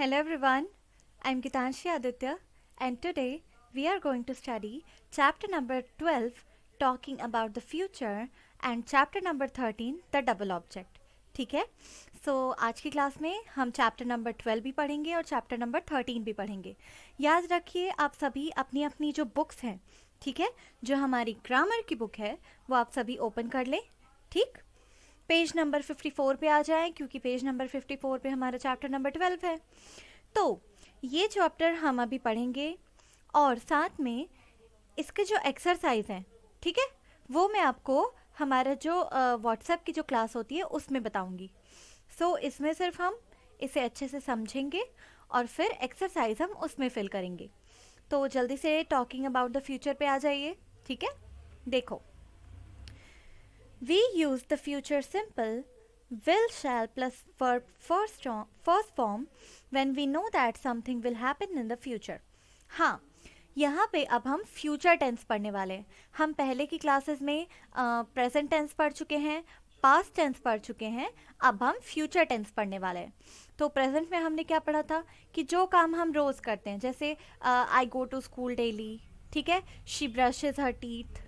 Hello everyone, I'm Gitanshi Aditya and today we are going to study chapter number 12 talking about the future and chapter number 13 the double object. ठीक है, आज की class में हम chapter number 12 भी पढ़ेंगे और चैप्टर नंबर 13 भी पढ़ेंगे. याद रखिए आप सभी अपनी अपनी जो बुक्स हैं, ठीक है, जो हमारी ग्रामर की बुक है वो आप सभी ओपन कर लें. ठीक, पेज नंबर 54 पे आ जाएं क्योंकि पेज नंबर 54 पे हमारा चैप्टर नंबर 12 है. तो ये चैप्टर हम अभी पढ़ेंगे और साथ में इसके जो एक्सरसाइज हैं, ठीक है, वो मैं आपको हमारा जो व्हाट्सएप की जो क्लास होती है उसमें बताऊंगी. इसमें सिर्फ हम इसे अच्छे से समझेंगे और फिर एक्सरसाइज हम उसमें फिल करेंगे. तो जल्दी से टॉकिंग अबाउट द फ्यूचर पे आ जाइए. ठीक है, देखो, we use the future simple will shall plus verb first form when we know that something will happen in the future. हाँ, यहाँ पे अब हम फ्यूचर टेंस पढ़ने वाले हैं. हम पहले की क्लासेस में प्रेजेंट टेंस पढ़ चुके हैं, पास्ट टेंस पढ़ चुके हैं, अब हम फ्यूचर टेंस पढ़ने वाले हैं. तो प्रेजेंट में हमने क्या पढ़ा था कि जो काम हम रोज़ करते हैं, जैसे आई गो टू स्कूल डेली, ठीक है, शी ब्रशेज हर टीथ.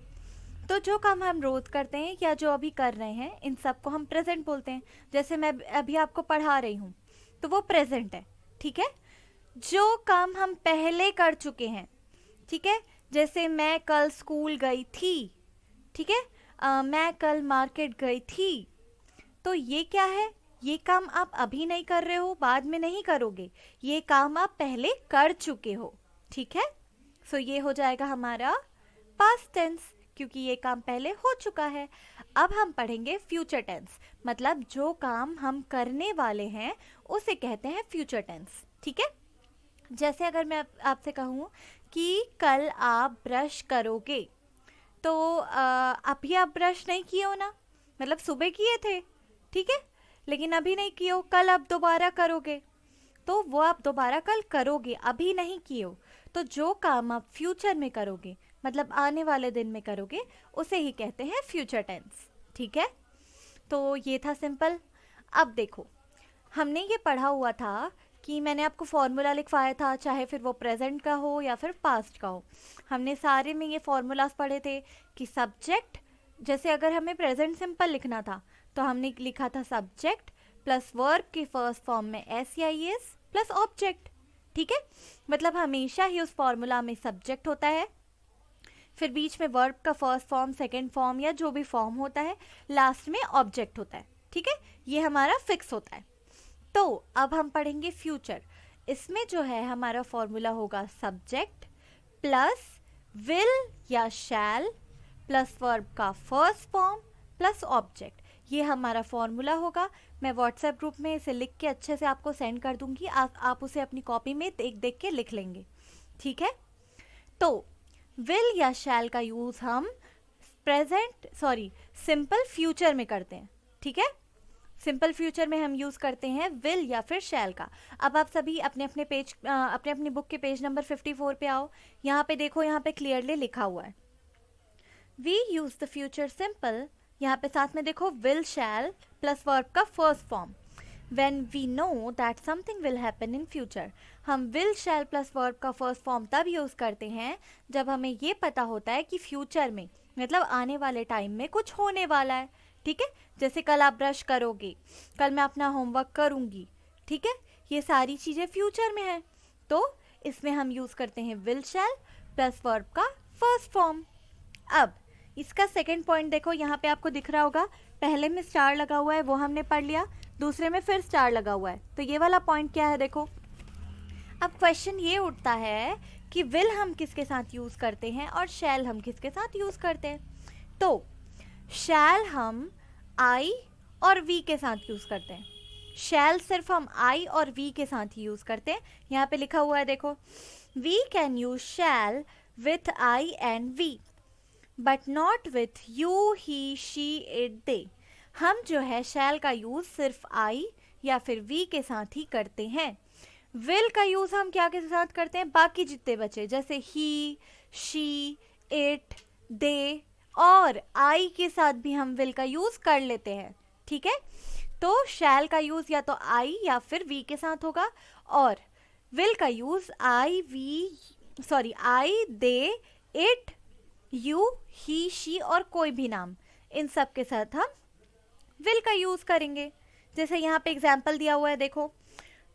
तो जो काम हम रोज करते हैं या जो अभी कर रहे हैं, इन सब को हम प्रेजेंट बोलते हैं. जैसे मैं अभी आपको पढ़ा रही हूँ तो वो प्रेजेंट है. ठीक है, जो काम हम पहले कर चुके हैं, ठीक है, जैसे मैं कल स्कूल गई थी, ठीक है, मैं कल मार्केट गई थी, तो ये क्या है? ये काम आप अभी नहीं कर रहे हो, बाद में नहीं करोगे, ये काम आप पहले कर चुके हो. ठीक है, ये हो जाएगा हमारा पास्ट टेंस क्योंकि ये काम पहले हो चुका है. अब हम पढ़ेंगे फ्यूचर टेंस, मतलब जो काम हम करने वाले हैं उसे कहते हैं फ्यूचर टेंस. ठीक है, जैसे अगर मैं आपसे कहूँ कि कल आप ब्रश करोगे, तो अभी आप ब्रश नहीं किए हो ना, मतलब सुबह किए थे, ठीक है, लेकिन अभी नहीं किए हो, कल आप दोबारा करोगे, तो वो आप दोबारा कल करोगे, अभी नहीं किए हो. तो जो काम आप फ्यूचर में करोगे, मतलब आने वाले दिन में करोगे, उसे ही कहते हैं फ्यूचर टेंस. ठीक है, तो ये था सिंपल. अब देखो, हमने ये पढ़ा हुआ था कि मैंने आपको फॉर्मूला लिखवाया था, चाहे फिर वो प्रेजेंट का हो या फिर पास्ट का हो. हमने सारे में ये फॉर्मूलाज पढ़े थे कि सब्जेक्ट, जैसे अगर हमें प्रेजेंट सिंपल लिखना था तो हमने लिखा था सब्जेक्ट प्लस वर्ब की फर्स्ट फॉर्म में SEIS प्लस ऑब्जेक्ट. ठीक है, मतलब हमेशा ही उस फॉर्मूला में सब्जेक्ट होता है, फिर बीच में वर्ब का फर्स्ट फॉर्म, सेकंड फॉर्म या जो भी फॉर्म होता है, लास्ट में ऑब्जेक्ट होता है. ठीक है, ये हमारा फिक्स होता है. तो अब हम पढ़ेंगे फ्यूचर. इसमें जो है हमारा फॉर्मूला होगा सब्जेक्ट प्लस विल या शैल प्लस वर्ब का फर्स्ट फॉर्म प्लस ऑब्जेक्ट. ये हमारा फॉर्मूला होगा. मैं व्हाट्सएप ग्रुप में इसे लिख के अच्छे से आपको सेंड कर दूंगी, आप उसे अपनी कॉपी में देख देख के लिख लेंगे. ठीक है, तो विल या शैल का यूज हम सिंपल फ्यूचर में करते हैं. ठीक है, सिंपल फ्यूचर में हम यूज करते हैं विल या फिर शैल का. अब आप सभी अपने अपनी बुक के पेज नंबर 54 पे आओ. यहाँ पे देखो, यहाँ पे क्लियरली लिखा हुआ है we use the future simple. यहाँ पे साथ में देखो विल शैल प्लस वर्ब का first form when we know that something will happen in future. हम will shall plus verb का फर्स्ट फॉर्म तब यूज़ करते हैं जब हमें ये पता होता है कि फ्यूचर में, मतलब आने वाले टाइम में कुछ होने वाला है. ठीक है, जैसे कल आप ब्रश करोगे, कल मैं अपना होमवर्क करूँगी. ठीक है, ये सारी चीज़ें फ्यूचर में हैं, तो इसमें हम यूज़ करते हैं will shall प्लस वर्ब का फर्स्ट फॉर्म. अब इसका सेकेंड पॉइंट देखो, यहाँ पे आपको दिख रहा होगा, पहले में स्टार लगा हुआ है, वो हमने पढ़ लिया, दूसरे में फिर स्टार लगा हुआ है. तो ये वाला पॉइंट क्या है देखो. अब क्वेश्चन ये उठता है कि विल हम किसके साथ यूज करते हैं और शैल हम किसके साथ यूज करते हैं. तो शैल हम आई और वी के साथ यूज करते हैं. शैल सिर्फ हम आई और वी के साथ ही यूज करते हैं. यहाँ पे लिखा हुआ है देखो, we can use shall with I and we but not with you, he, she, it, they. हम जो है शैल का यूज सिर्फ आई या फिर वी के साथ ही करते हैं. विल का यूज हम क्या के साथ करते हैं? बाकी जितने बचे, जैसे ही, शी, इट, दे, और आई के साथ भी हम विल का यूज कर लेते हैं. ठीक है, तो शैल का यूज या तो आई या फिर वी के साथ होगा, और विल का use I they it you he she और कोई भी नाम, इन सब के साथ हम विल का यूज करेंगे। जैसे यहाँ पे एग्जाम्पल दिया हुआ है, देखो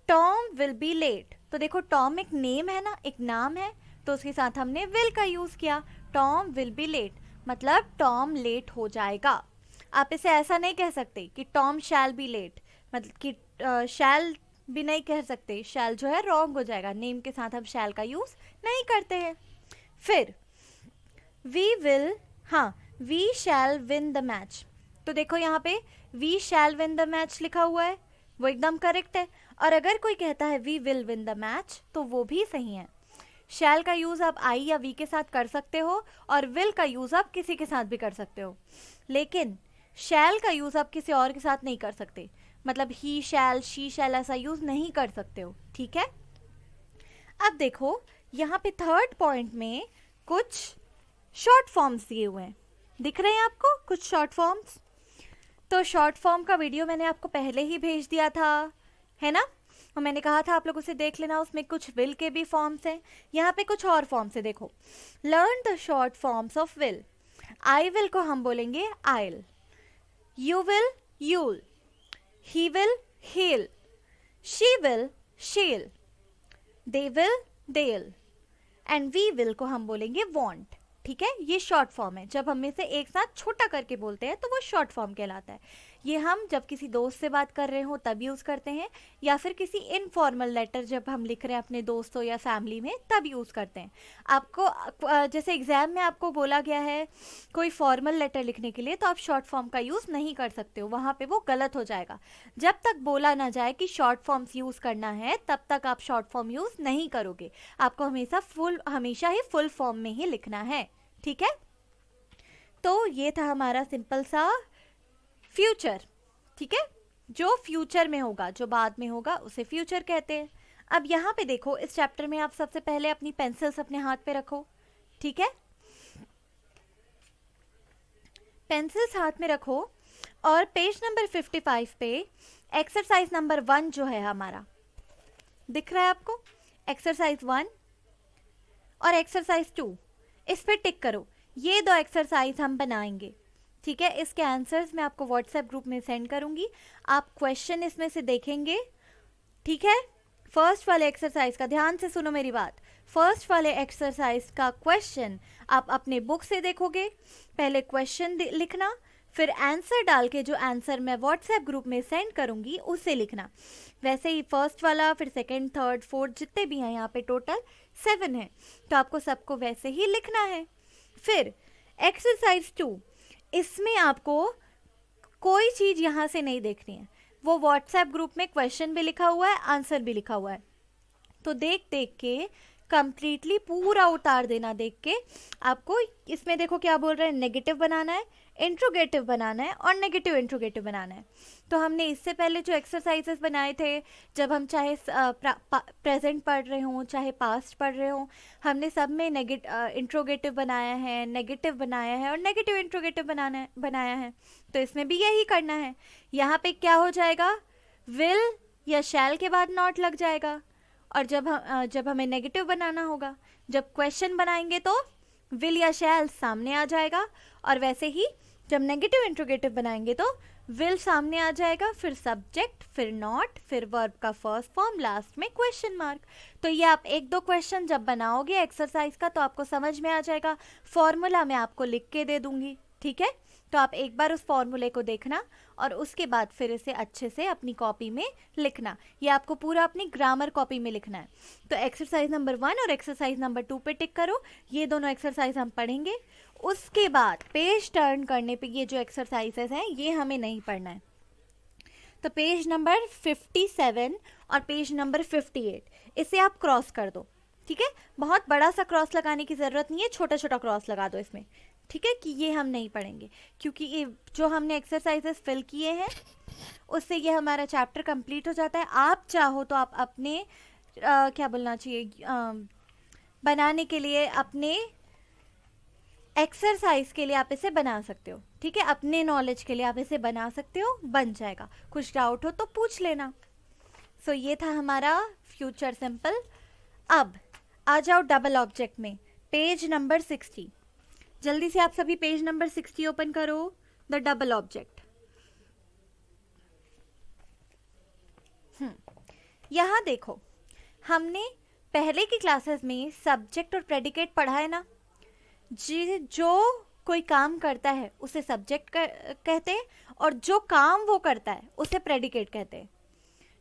टॉम विल बी लेट, तो देखो टॉम एक नेम है ना, एक नाम है, तो उसके साथ हमने विल का यूज किया। टॉम विल बी लेट मतलब टॉम लेट हो जाएगा। आप इसे ऐसा नहीं कह सकते कि टॉम शैल बी लेट, मतलब कि शैल भी नहीं कह सकते, शैल जो है रॉन्ग हो जाएगा, नेम के साथ हम शैल का यूज नहीं करते हैं। फिर वी विल, हाँ we shall win the match, तो देखो यहाँ पे we shall win the match लिखा हुआ है, वो एकदम करेक्ट है। और अगर कोई कहता है we will win the match तो वो भी सही है। शैल का यूज आप आई या वी के साथ कर सकते हो और विल का यूज आप किसी के साथ भी कर सकते हो, लेकिन शैल का यूज आप किसी और के साथ नहीं कर सकते, मतलब ही शैल शी शैल ऐसा यूज नहीं कर सकते हो, ठीक है। अब देखो यहाँ पे थर्ड पॉइंट में कुछ शॉर्ट फॉर्म्स दिए हुए हैं, दिख रहे हैं आपको कुछ शॉर्ट फॉर्म्स। तो शॉर्ट फॉर्म का वीडियो मैंने आपको पहले ही भेज दिया था, है ना, और मैंने कहा था आप लोग उसे देख लेना, उसमें कुछ विल के भी फॉर्म्स हैं। यहाँ पे कुछ और फॉर्म्स है, देखो learn the short forms of will. I will को हम बोलेंगे I'll, you will you'll, he will he'll, she will she'll, they will they'll, and we will को हम बोलेंगे वॉन्ट। ठीक है, ये शॉर्ट फॉर्म है, जब हम इसे एक साथ छोटा करके बोलते हैं तो वो शॉर्ट फॉर्म कहलाता है। ये हम जब किसी दोस्त से बात कर रहे हो तब यूज़ करते हैं, या फिर किसी इनफॉर्मल लेटर जब हम लिख रहे हैं अपने दोस्तों या फैमिली में तब यूज़ करते हैं। आपको जैसे एग्ज़ाम में आपको बोला गया है कोई फॉर्मल लेटर लिखने के लिए, तो आप शॉर्ट फॉर्म का यूज़ नहीं कर सकते हो, वहाँ पे वो गलत हो जाएगा। जब तक बोला ना जाए कि शॉर्ट फॉर्म्स यूज़ करना है तब तक आप शॉर्ट फॉर्म यूज़ नहीं करोगे, आपको हमेशा ही फुल फॉर्म में ही लिखना है। ठीक है, तो ये था हमारा सिंपल सा फ्यूचर। ठीक है, जो फ्यूचर में होगा, जो बाद में होगा उसे फ्यूचर कहते हैं। अब यहाँ पे देखो, इस चैप्टर में आप सबसे पहले अपनी पेंसिल्स अपने हाथ पे रखो। ठीक है, पेंसिल्स हाथ में रखो और पेज नंबर 55 पे एक्सरसाइज नंबर 1 जो है हमारा, दिख रहा है आपको, एक्सरसाइज 1 और एक्सरसाइज 2, इस पे टिक करो। ये दो एक्सरसाइज हम बनाएंगे। ठीक है, इसके आंसर्स मैं आपको व्हाट्सएप ग्रुप में सेंड करूंगी, आप क्वेश्चन इसमें से देखेंगे। ठीक है, फर्स्ट वाले एक्सरसाइज का ध्यान से सुनो मेरी बात, फर्स्ट वाले एक्सरसाइज का क्वेश्चन आप अपने बुक से देखोगे, पहले क्वेश्चन लिखना, फिर आंसर डाल के जो आंसर मैं व्हाट्सएप ग्रुप में सेंड करूंगी उसे लिखना। वैसे ही फर्स्ट वाला, फिर सेकंड, थर्ड, फोर्थ जितने भी हैं, यहाँ पे टोटल 7 है, तो आपको सबको वैसे ही लिखना है। फिर एक्सरसाइज 2, इसमें आपको कोई चीज़ यहाँ से नहीं देखनी है, वो व्हाट्सएप ग्रुप में क्वेश्चन भी लिखा हुआ है, आंसर भी लिखा हुआ है, तो देख देख के कंप्लीटली पूरा उतार देना। देख के आपको इसमें देखो क्या बोल रहे हैं, नेगेटिव बनाना है, इंट्रोगेटिव बनाना है और नेगेटिव इंट्रोगेटिव बनाना है। तो हमने इससे पहले जो एक्सरसाइजेस बनाए थे, जब हम चाहे प्रेजेंट पढ़ रहे हों चाहे पास्ट पढ़ रहे हों, हमने सब में इंट्रोगेटिव बनाया है, नेगेटिव बनाया है और नेगेटिव इंट्रोगेटिव बनाया है। तो इसमें भी यही करना है। यहाँ पे क्या हो जाएगा, विल या शैल के बाद नॉट लग जाएगा, और जब हमें नेगेटिव बनाना होगा, जब क्वेश्चन बनाएंगे तो विल या शैल सामने आ जाएगा, और वैसे ही जब नेगेटिव इंट्रोगेटिव बनाएंगे तो विल सामने आ जाएगा, फिर सब्जेक्ट, फिर नॉट, फिर वर्ब का फर्स्ट फॉर्म, लास्ट में क्वेश्चन मार्क। तो ये आप 1-2 क्वेश्चन जब बनाओगे एक्सरसाइज का तो आपको समझ में आ जाएगा। फॉर्मूला मैं आपको लिख के दे दूंगी। ठीक है, तो आप एक बार उस फॉर्मूले को देखना और उसके बाद फिर इसे अच्छे से अपनी कॉपी में लिखना। ये आपको पूरा अपनी ग्रामर कॉपी में लिखना है। तो एक्सरसाइज नंबर 1 और एक्सरसाइज नंबर 2 पे टिक करो, ये दोनों एक्सरसाइज हम पढ़ेंगे। उसके बाद पेज टर्न करने पे ये जो एक्सरसाइजेस हैं ये हमें नहीं पढ़ना है। तो पेज नंबर 57 और पेज नंबर 58 इसे आप क्रॉस कर दो। ठीक है, बहुत बड़ा सा क्रॉस लगाने की ज़रूरत नहीं है, छोटा छोटा क्रॉस लगा दो इसमें। ठीक है, कि ये हम नहीं पढ़ेंगे, क्योंकि ये जो हमने एक्सरसाइजेस फिल किए हैं उससे ये हमारा चैप्टर कंप्लीट हो जाता है। आप चाहो तो आप अपने क्या बोलना चाहिए, बनाने के लिए, अपने एक्सरसाइज के लिए आप इसे बना सकते हो। ठीक है, अपने नॉलेज के लिए आप इसे बना सकते हो, बन जाएगा। कुछ डाउट हो तो पूछ लेना। सो ये था हमारा फ्यूचर सिंपल। अब आ जाओ डबल ऑब्जेक्ट में, पेज नंबर 60। जल्दी से आप सभी पेज नंबर 60 ओपन करो, द डबल ऑब्जेक्ट। यहां देखो, हमने पहले की क्लासेस में सब्जेक्ट और प्रेडिकेट पढ़ा है ना। जो कोई काम करता है उसे सब्जेक्ट कहते हैं, और जो काम वो करता है उसे प्रेडिकेट कहते हैं।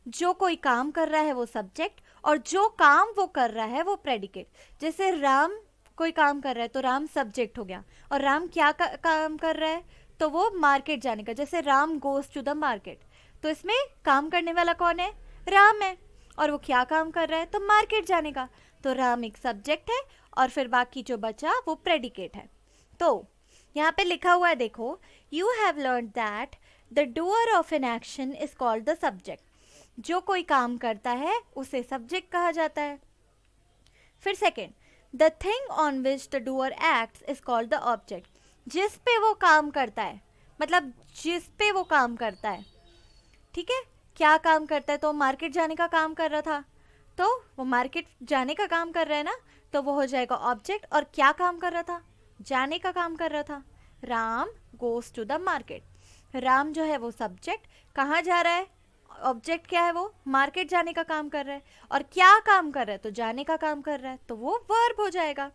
जो कोई काम कर रहा है वो सब्जेक्ट, और जो काम वो कर रहा है वो प्रेडिकेट। जैसे राम कोई काम कर रहा है तो राम सब्जेक्ट हो गया, और राम क्या काम कर रहा है, तो वो मार्केट जाने का। जैसे Ram goes to the market, तो इसमें काम करने वाला कौन है, राम है, और वो क्या काम कर रहा है, तो मार्केट जाने का। तो राम एक सब्जेक्ट है, और फिर बाकी जो बचा वो प्रेडिकेट है। तो यहाँ पे लिखा हुआ है, देखो, you have learn that the doer of an action is called the subject. जो कोई काम करता है उसे सब्जेक्ट कहा जाता है। फिर second, the thing on which the doer acts is called the object. जिस पे वो काम करता है, मतलब जिस पे वो काम करता है, ठीक है। क्या काम करता है, तो मार्केट जाने का काम कर रहा था, तो वो मार्केट जाने का काम कर रहा है ना, तो वो हो जाएगा ऑब्जेक्ट। और क्या काम कर रहा था, जाने का काम कर रहा था। Ram goes to the market. Ram जो है वो सब्जेक्ट, कहाँ जा रहा है, ऑब्जेक्ट क्या है, वो मार्केट जाने का काम कर रहा है। और क्या काम कर रहा है, तो जाने का काम कर रहा है, तो वो वर्ब हो जाएगा।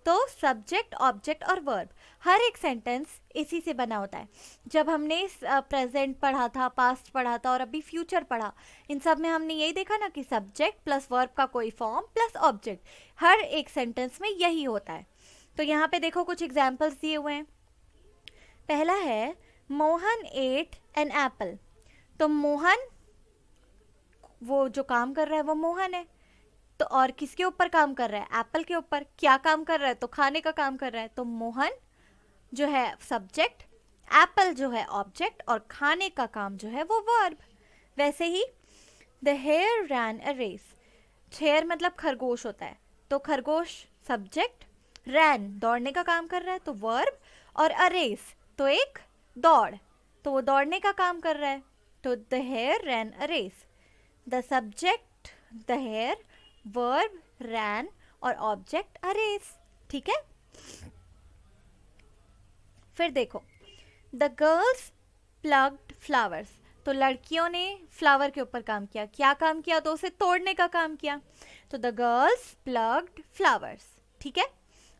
तो सब्जेक्ट, ऑब्जेक्ट और वर्ब, हर एक सेंटेंस इसी से बना होता है। जब हमने प्रेजेंट पढ़ा था, पास्ट पढ़ा था, और अभी फ्यूचर पढ़ा, इन सब में हमने यही देखा ना कि सब्जेक्ट प्लस वर्ब का कोई फॉर्म प्लस ऑब्जेक्ट, हर एक सेंटेंस में यही होता है। तो यहाँ पे देखो कुछ एग्जाम्पल्स दिए हुए हैं। पहला है, मोहन एट एन एप्पल। तो मोहन, वो जो काम कर रहा है वो मोहन है, तो और किसके ऊपर काम कर रहा है, एप्पल के ऊपर। क्या काम कर रहा है, तो खाने का काम कर रहा है। तो मोहन जो है सब्जेक्ट, एप्पल जो है ऑब्जेक्ट, और खाने का काम जो है वो वर्ब। वैसे ही the hare ran a race. Hare मतलब खरगोश होता है, तो खरगोश सब्जेक्ट, रैन दौड़ने का काम कर रहा है, तो वर्ब, और अ रेस तो एक दौड़, तो वो दौड़ने का काम कर रहा है। तो the hare ran a race, the subject the hare, verb ran, और ऑब्जेक्ट अ रेस। ठीक है। फिर देखो, द गर्ल्स प्लग्ड फ्लावर्स। तो लड़कियों ने फ्लावर के ऊपर काम किया। क्या काम किया, तो उसे तोड़ने का काम किया। तो द गर्ल्स प्लग्ड फ्लावर्स। ठीक है।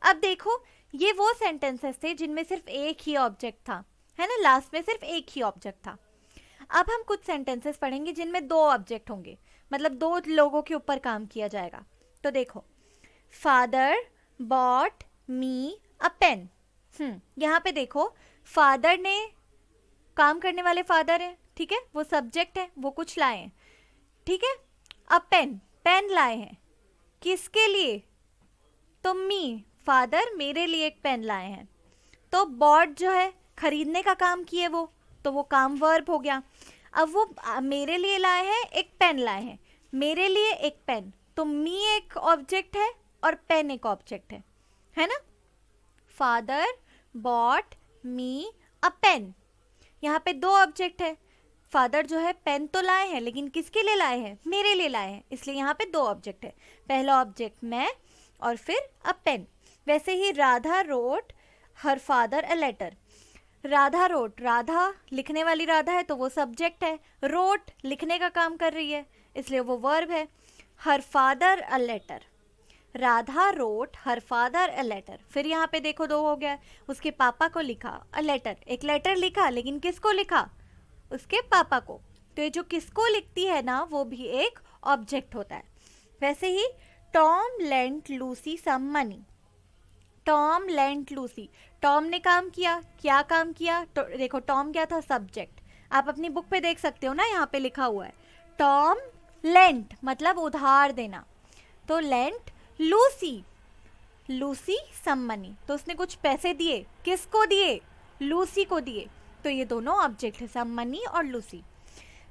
अब देखो, ये वो सेंटेंसेस थे जिनमें सिर्फ एक ही ऑब्जेक्ट था, है ना, लास्ट में सिर्फ एक ही ऑब्जेक्ट था। अब हम कुछ सेंटेंसेस पढ़ेंगे जिनमें दो ऑब्जेक्ट होंगे, मतलब दो लोगों के ऊपर काम किया जाएगा। तो देखो, father bought me a pen. यहाँ पे देखो, फादर ने, काम करने वाले फादर है, ठीक है, वो सब्जेक्ट है, वो कुछ लाए हैं, ठीक है। अब पेन, पेन लाए हैं, किसके लिए, तो मी, फादर मेरे लिए एक पेन लाए हैं। तो बॉट जो है खरीदने का काम किए वो, तो वो काम वर्ब हो गया। अब वो मेरे लिए लाए हैं, एक पेन लाए हैं, मेरे लिए एक पेन, तो मी एक ऑब्जेक्ट है और पेन एक ऑब्जेक्ट है ना। Father bought me a pen, यहाँ पे दो ऑब्जेक्ट है। फादर जो है पेन तो लाए हैं, लेकिन किसके लिए लाए हैं, मेरे लिए लाए हैं, इसलिए यहाँ पे दो ऑब्जेक्ट है। पहला ऑब्जेक्ट मैं, और फिर अ पेन। वैसे ही Radha wrote her father a letter. Radha wrote, Radha लिखने वाली राधा है, तो वो सब्जेक्ट है। रोट लिखने का काम कर रही है, इसलिए वो वर्ब है। Her father a letter, Radha wrote her father a letter. फिर यहाँ पे देखो दो हो गया, उसके पापा को लिखा, अ लेटर, एक लेटर लिखा, लेकिन किसको लिखा, उसके पापा को। तो ये जो किसको लिखती है ना, वो भी एक ऑब्जेक्ट होता है। वैसे ही Tom lent Lucy some money. Tom lent Lucy, Tom ने काम किया, क्या काम किया, तो देखो टॉम क्या था, सब्जेक्ट। आप अपनी बुक पे देख सकते हो ना, यहाँ पे लिखा हुआ है टॉम लेंट, मतलब उधार देना, तो lent Lucy, Lucy some money, तो उसने कुछ पैसे दिए, किसको दिए, लूसी को दिए। तो ये दोनों ऑब्जेक्ट है, सम मनी और लूसी।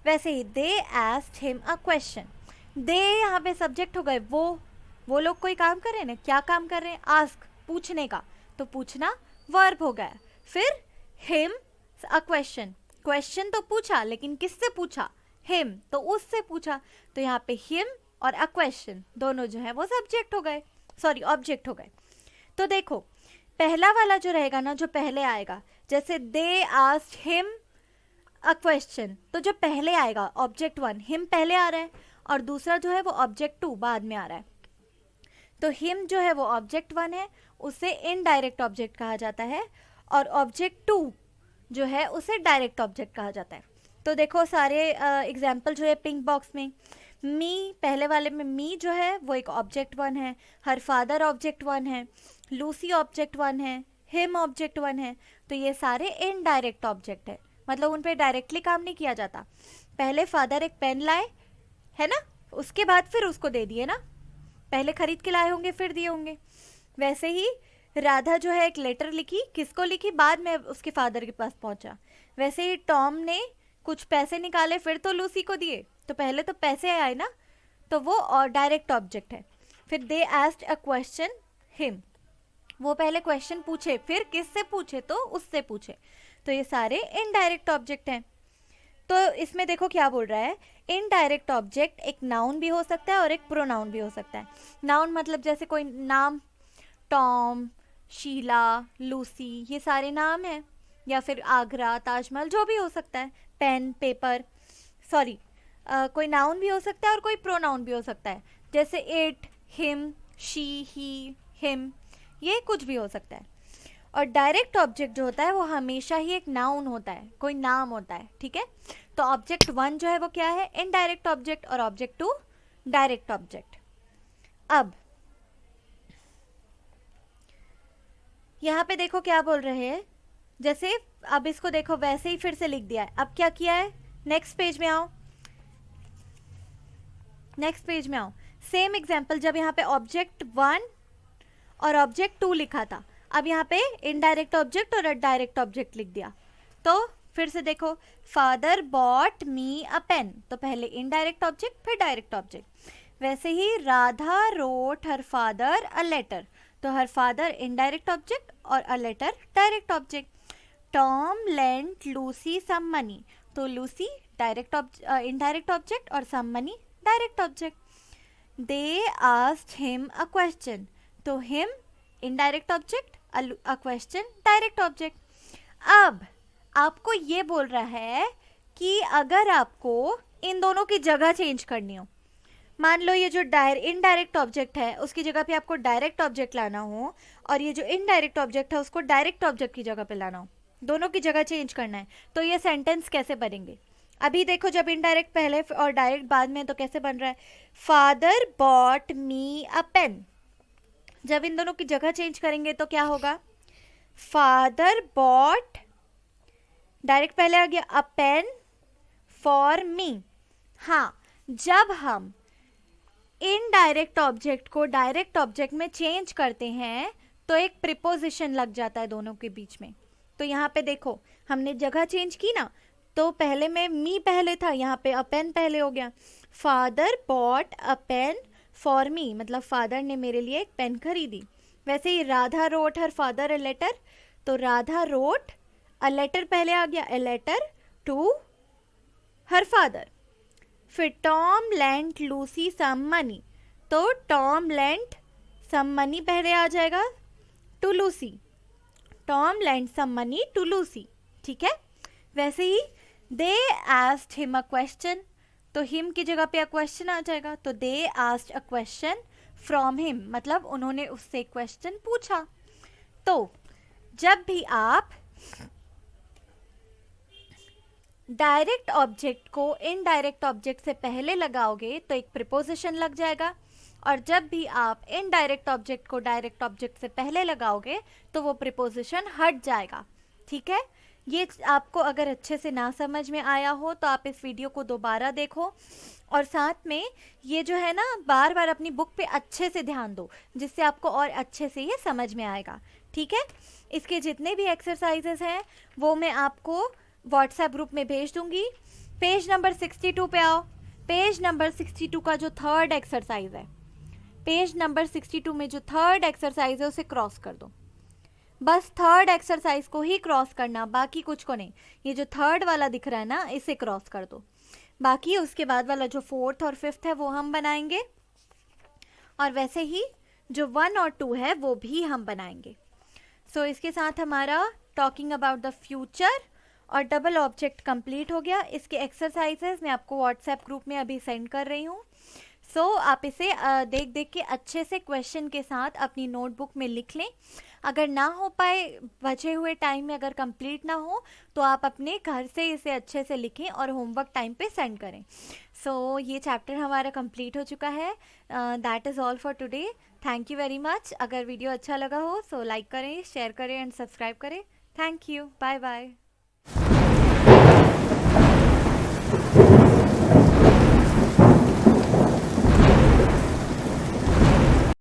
वैसे ही they asked him a question. They यहाँ पे सब्जेक्ट हो गए, वो लोग कोई काम कर रहे हैं ना, क्या काम कर रहे हैं, आस्क, पूछने का, तो पूछना वर्ब हो गया। फिर हिम अ क्वेश्चन, क्वेश्चन तो पूछा, लेकिन किससे पूछा, हिम, तो उससे पूछा, तो यहाँ पे हिम और अ क्वेश्चन दोनों जो है वो सब्जेक्ट हो गए, सॉरी ऑब्जेक्ट हो गए। तो देखो पहला वाला जो रहेगा ना, जो पहले आएगा, जैसे दे आस्क्ड हिम अ क्वेश्चन, तो जो पहले आएगा ऑब्जेक्ट वन, हिम पहले आ रहा है, और दूसरा जो है वो ऑब्जेक्ट टू बाद में आ रहा है। तो हिम जो है वो ऑब्जेक्ट वन है, उसे इनडायरेक्ट ऑब्जेक्ट कहा जाता है, और ऑब्जेक्ट टू जो है उसे डायरेक्ट ऑब्जेक्ट कहा जाता है। तो देखो सारे एग्जाम्पल जो है पिंक बॉक्स में, मी पहले वाले में मी जो है वो एक ऑब्जेक्ट वन है, हर फादर ऑब्जेक्ट वन है, लूसी ऑब्जेक्ट वन है, हिम ऑब्जेक्ट वन है। तो ये सारे इनडायरेक्ट ऑब्जेक्ट है, मतलब उन पे डायरेक्टली काम नहीं किया जाता। पहले फादर एक पेन लाए है ना, उसके बाद फिर उसको दे दिए ना, पहले खरीद के लाए होंगे फिर दिए होंगे। वैसे ही राधा जो है एक लेटर लिखी, किसको लिखी, बाद में उसके फादर के पास पहुंचा। वैसे ही टॉम ने कुछ पैसे निकाले फिर तो लूसी को दिए, तो पहले तो पैसे आए ना, तो वो और डायरेक्ट ऑब्जेक्ट है। फिर they asked a question him, वो पहले क्वेश्चन पूछे, फिर किससे पूछे, तो उससे पूछे। तो ये सारे इनडायरेक्ट ऑब्जेक्ट हैं। तो इसमें देखो क्या बोल रहा है, इनडायरेक्ट ऑब्जेक्ट एक नाउन भी हो सकता है और एक प्रोनाउन भी हो सकता है। नाउन मतलब जैसे कोई नाम, टॉम, शीला, लूसी, ये सारे नाम हैं, या फिर आगरा, ताजमहल, जो भी हो सकता है, पेन, पेपर, सॉरी कोई नाउन भी हो सकता है और कोई प्रोनाउन भी हो सकता है, जैसे it, him, she, he, him, ये कुछ भी हो सकता है। और डायरेक्ट ऑब्जेक्ट जो होता है वो हमेशा ही एक नाउन होता है, कोई नाम होता है, ठीक है। तो ऑब्जेक्ट वन जो है वो क्या है, इनडायरेक्ट ऑब्जेक्ट, और ऑब्जेक्ट टू डायरेक्ट ऑब्जेक्ट। अब यहाँ पे देखो क्या बोल रहे हैं, जैसे अब इसको देखो वैसे ही फिर से लिख दिया है। अब क्या किया है, नेक्स्ट पेज में आओ, नेक्स्ट पेज में आओ। सेम एग्जाम्पल, जब यहाँ पे ऑब्जेक्ट वन और ऑब्जेक्ट टू लिखा था, अब यहाँ पे इनडायरेक्ट ऑब्जेक्ट और डायरेक्ट ऑब्जेक्ट लिख दिया। तो फिर से देखो, father bought me a pen, तो पहले इनडायरेक्ट ऑब्जेक्ट फिर डायरेक्ट ऑब्जेक्ट। वैसे ही Radha wrote her father a letter, तो हर फादर इनडायरेक्ट ऑब्जेक्ट और a letter direct object. Tom lent Lucy some money, तो लूसी डायरेक्ट इनडायरेक्ट ऑब्जेक्ट और some money direct object. They asked him a question, तो him indirect object, a question direct object. अब आपको ये बोल रहा है कि अगर आपको इन दोनों की जगह चेंज करनी हो, मान लो ये जो इनडायरेक्ट ऑब्जेक्ट है उसकी जगह पे आपको डायरेक्ट ऑब्जेक्ट लाना हो, और ये जो इनडायरेक्ट ऑब्जेक्ट है उसको डायरेक्ट ऑब्जेक्ट की जगह पे लाना हो, दोनों की जगह चेंज करना है, तो ये सेंटेंस कैसे बनेंगे। अभी देखो जब इनडायरेक्ट पहले और डायरेक्ट बाद में, तो कैसे बन रहा है, father bought me a pen. जब इन दोनों की जगह चेंज करेंगे तो क्या होगा, फादर बॉट, डायरेक्ट पहले आ गया, अ पेन फॉर मी। हाँ, जब हम इनडायरेक्ट ऑब्जेक्ट को डायरेक्ट ऑब्जेक्ट में चेंज करते हैं तो एक प्रीपोजिशन लग जाता है दोनों के बीच में। तो यहाँ पे देखो हमने जगह चेंज की ना, तो पहले में मी पहले था, यहाँ पे अ पेन पहले हो गया। Father bought a pen for me, मतलब फादर ने मेरे लिए एक पेन खरीदी। वैसे ही Radha wrote her father a letter, तो राधा रोट अ लेटर पहले आ गया, a letter to her father. फिर Tom lent Lucy some money, तो टॉम लेंट सम मनी पहले आ जाएगा to Lucy, Tom lent some money to Lucy, ठीक है। वैसे ही they asked him a question, तो हिम की जगह पे अ क्वेश्चन आ जाएगा, तो they asked a question from him, मतलब उन्होंने उससे क्वेश्चन पूछा। तो जब भी आप डायरेक्ट ऑब्जेक्ट को इनडायरेक्ट ऑब्जेक्ट से पहले लगाओगे तो एक प्रीपोजिशन लग जाएगा, और जब भी आप इनडायरेक्ट ऑब्जेक्ट को डायरेक्ट ऑब्जेक्ट से पहले लगाओगे तो वो प्रीपोजिशन हट जाएगा, ठीक है। ये आपको अगर अच्छे से ना समझ में आया हो तो आप इस वीडियो को दोबारा देखो, और साथ में ये जो है ना बार बार अपनी बुक पे अच्छे से ध्यान दो, जिससे आपको और अच्छे से ये समझ में आएगा, ठीक है। इसके जितने भी एक्सरसाइजेस हैं वो मैं आपको व्हाट्सएप ग्रुप में भेज दूंगी। पेज नंबर 62 पे आओ। पेज नंबर 62 का जो थर्ड एक्सरसाइज है, पेज नंबर 62 में जो थर्ड एक्सरसाइज है उसे क्रॉस कर दो, बस थर्ड एक्सरसाइज को ही क्रॉस करना, बाकी कुछ को नहीं। ये जो थर्ड वाला दिख रहा है ना, इसे क्रॉस कर दो। बाकी उसके बाद वाला जो 4th और 5th है वो हम बनाएंगे, और वैसे ही जो 1 और 2 है वो भी हम बनाएंगे। सो इसके साथ हमारा टॉकिंग अबाउट द फ्यूचर और डबल ऑब्जेक्ट कंप्लीट हो गया। इसके एक्सरसाइजेस मैं आपको व्हाट्सएप ग्रुप में अभी सेंड कर रही हूँ। सो आप इसे देख देख के अच्छे से क्वेश्चन के साथ अपनी नोटबुक में लिख लें। अगर ना हो पाए बचे हुए टाइम में, अगर कंप्लीट ना हो, तो आप अपने घर से इसे अच्छे से लिखें और होमवर्क टाइम पे सेंड करें। सो ये चैप्टर हमारा कंप्लीट हो चुका है। That is all for today. Thank you very much. अगर वीडियो अच्छा लगा हो सो लाइक करें, शेयर करें एंड सब्सक्राइब करें। Thank you. Bye bye.